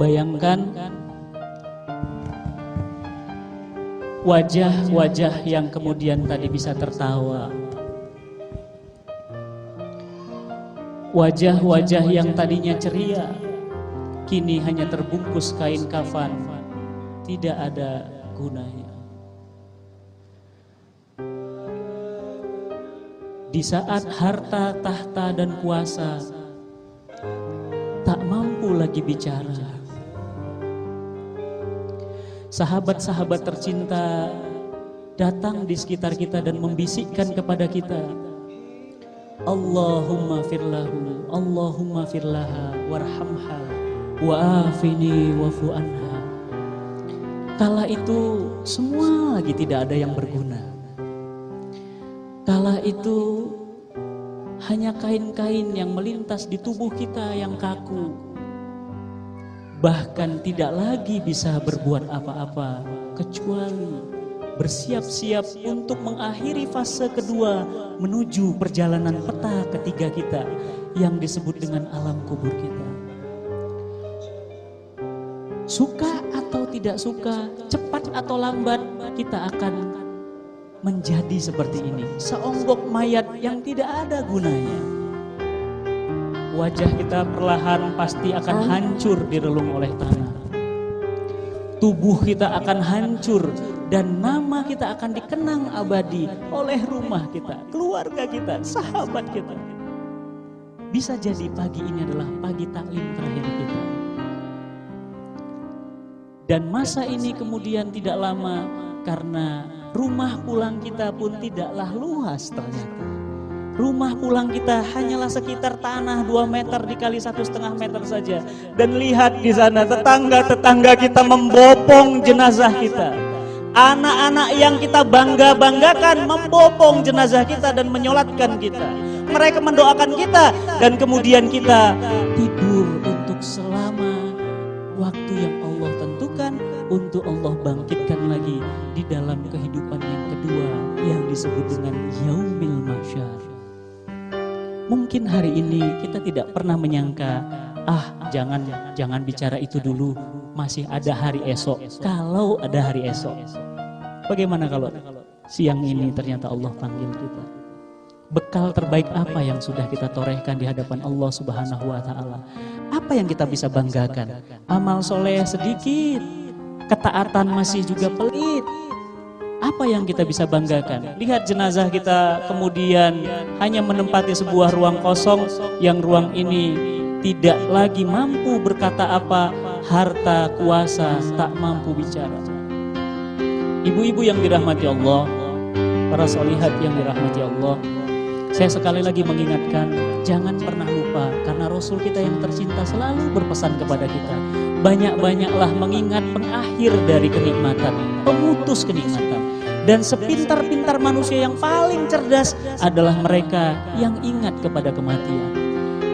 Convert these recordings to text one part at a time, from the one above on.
Bayangkan wajah-wajah yang kemudian tadi bisa tertawa, wajah-wajah yang tadinya ceria kini hanya terbungkus kain kafan, tidak ada gunanya. Di saat harta, tahta, dan kuasa tak mampu lagi bicara, sahabat-sahabat tercinta datang di sekitar kita dan membisikkan kepada kita, Allahumma firlahu, Allahumma firlaha, warhamha, wa'afini wa'fu anha. Kala itu semua lagi tidak ada yang berguna. Kala itu hanya kain-kain yang melintas di tubuh kita yang kaku, bahkan tidak lagi bisa berbuat apa-apa kecuali bersiap-siap untuk mengakhiri fase kedua menuju perjalanan peta ketiga kita yang disebut dengan alam kubur kita. Suka atau tidak suka, cepat atau lambat, kita akan menjadi seperti ini, seonggok mayat yang tidak ada gunanya. Wajah kita perlahan pasti akan hancur direlung oleh tanah. Tubuh kita akan hancur dan nama kita akan dikenang abadi oleh rumah kita, keluarga kita, sahabat kita. Bisa jadi pagi ini adalah pagi taklim terakhir kita. Dan masa ini kemudian tidak lama karena rumah pulang kita pun tidaklah luas ternyata. Rumah pulang kita hanyalah sekitar tanah 2 meter dikali 1,5 meter saja. Dan lihat di sana tetangga-tetangga kita membopong jenazah kita. Anak-anak yang kita bangga-banggakan membopong jenazah kita dan menyolatkan kita. Mereka mendoakan kita dan kemudian kita tidur untuk selama waktu yang Allah tentukan untuk Allah bangkitkan lagi di dalam kehidupan yang kedua yang disebut dengan Yaumil Mahsyar. Mungkin hari ini kita tidak pernah menyangka, jangan bicara itu dulu, masih ada hari esok. Kalau ada hari esok, bagaimana kalau siang ini ternyata Allah panggil kita? Bekal terbaik apa yang sudah kita torehkan di hadapan Allah Subhanahu wa Ta'ala? Apa yang kita bisa banggakan? Amal soleh sedikit, ketaatan masih juga pelit. Apa yang kita bisa banggakan? Lihat jenazah kita kemudian hanya menempati sebuah ruang kosong yang ruang ini tidak lagi mampu berkata apa, harta, kuasa tak mampu bicara. Ibu-ibu yang dirahmati Allah, para sholihat yang dirahmati Allah, saya sekali lagi mengingatkan, jangan pernah lupa karena Rasul kita yang tercinta selalu berpesan kepada kita, banyak-banyaklah mengingat pengakhir dari kenikmatan, pemutus kenikmatan. Dan sepintar-pintar manusia yang paling cerdas adalah mereka yang ingat kepada kematian.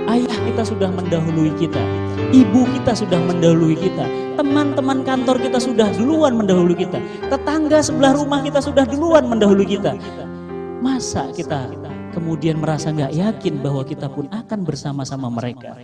Ayah kita sudah mendahului kita, ibu kita sudah mendahului kita, teman-teman kantor kita sudah duluan mendahului kita, tetangga sebelah rumah kita sudah duluan mendahului kita. Masa kita kemudian merasa gak yakin bahwa kita pun akan bersama-sama mereka?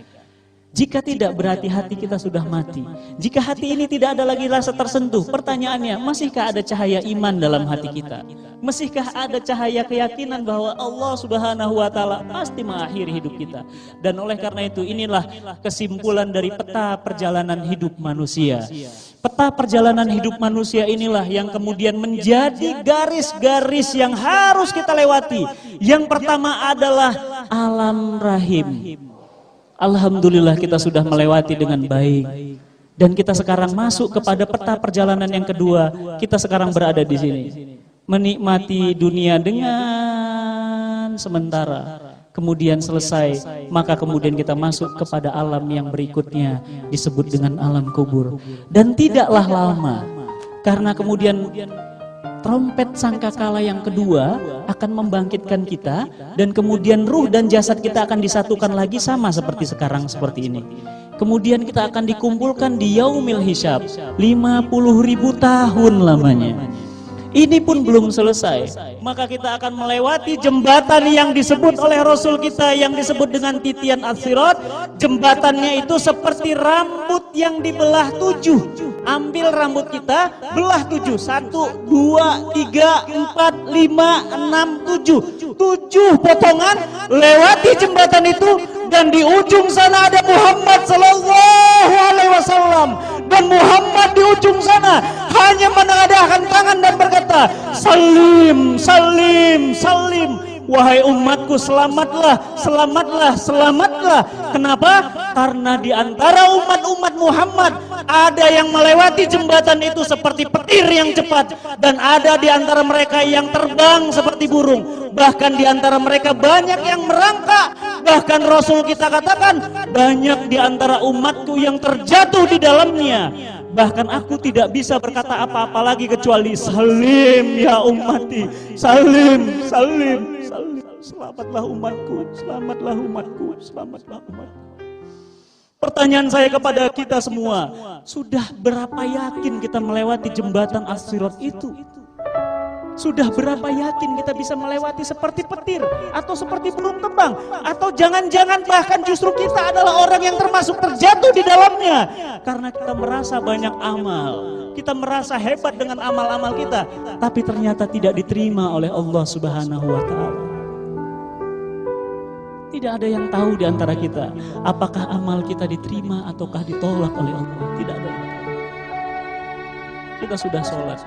Jika tidak, berarti hati kita sudah mati. Jika hati ini tidak ada lagi rasa tersentuh, pertanyaannya, masihkah ada cahaya iman dalam hati kita? Masihkah ada cahaya keyakinan bahwa Allah Subhanahu wa Ta'ala pasti mengakhiri hidup kita? Dan oleh karena itu, inilah kesimpulan dari peta perjalanan hidup manusia. Peta perjalanan hidup manusia inilah yang kemudian menjadi garis-garis yang harus kita lewati. Yang pertama adalah alam rahim. Alhamdulillah kita sudah melewati dengan baik. Dan kita sekarang masuk kepada peta perjalanan yang kedua. Kita sekarang berada di sini. Menikmati dunia dengan sementara. Kemudian selesai, maka kemudian kita masuk kepada alam yang berikutnya. Disebut dengan alam kubur. Dan tidaklah lama. Karena kemudian trompet sangkakala yang kedua akan membangkitkan kita dan kemudian ruh dan jasad kita akan disatukan lagi sama seperti sekarang seperti ini. Kemudian kita akan dikumpulkan di Yaumil Hisab 50.000 tahun lamanya. Ini pun belum selesai. Maka kita akan melewati jembatan yang disebut oleh Rasul kita yang disebut dengan titian as-sirat. Jembatannya itu seperti rambut yang dibelah 7. Ambil rambut kita, belah 7. 1, 2, 3, 4, 5, 6, 7. 7 potongan, lewati jembatan itu, dan di ujung sana ada Muhammad sallallahu alaihi wasallam. Dan Muhammad di ujung sana hanya menengadahkan tangan dan berkata, salim, salim, salim. Wahai umatku, selamatlah, selamatlah, selamatlah. Kenapa? Karena di antara umat-umat Muhammad ada yang melewati jembatan itu seperti petir yang cepat, dan ada di antara mereka yang terbang seperti burung. Bahkan di antara mereka banyak yang merangkak. Bahkan Rasul kita katakan, banyak di antara umatku yang terjatuh di dalamnya. Bahkan aku tidak bisa berkata apa-apa lagi kecuali salim ya ummati, salim, salim, salim. Selamatlah umatku, selamatlah umatku, selamatlah umatku. Pertanyaan saya kepada kita semua, sudah berapa yakin kita melewati jembatan as-sirat itu? Sudah berapa yakin kita bisa melewati seperti petir atau seperti burung terbang, atau jangan-jangan bahkan justru kita adalah orang yang termasuk terjatuh di dalamnya karena kita merasa banyak amal, kita merasa hebat dengan amal-amal kita, tapi ternyata tidak diterima oleh Allah Subhanahu wa taala. Tidak ada yang tahu di antara kita apakah amal kita diterima ataukah ditolak oleh Allah. Tidak ada yang tahu. Kita sudah sholat,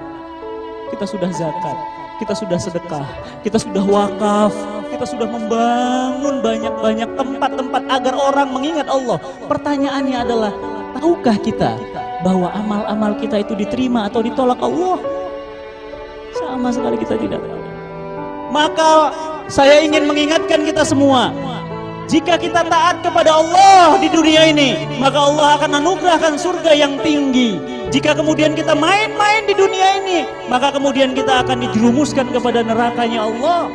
kita sudah zakat, kita sudah sedekah, kita sudah wakaf, kita sudah membangun banyak-banyak tempat-tempat agar orang mengingat Allah. Pertanyaannya adalah, tahukah kita bahwa amal-amal kita itu diterima atau ditolak Allah? Sama sekali kita tidak tahu. Maka saya ingin mengingatkan kita semua, jika kita taat kepada Allah di dunia ini, maka Allah akan anugerahkan surga yang tinggi. Jika kemudian kita main-main di dunia ini, maka kemudian kita akan dijerumuskan kepada nerakanya Allah.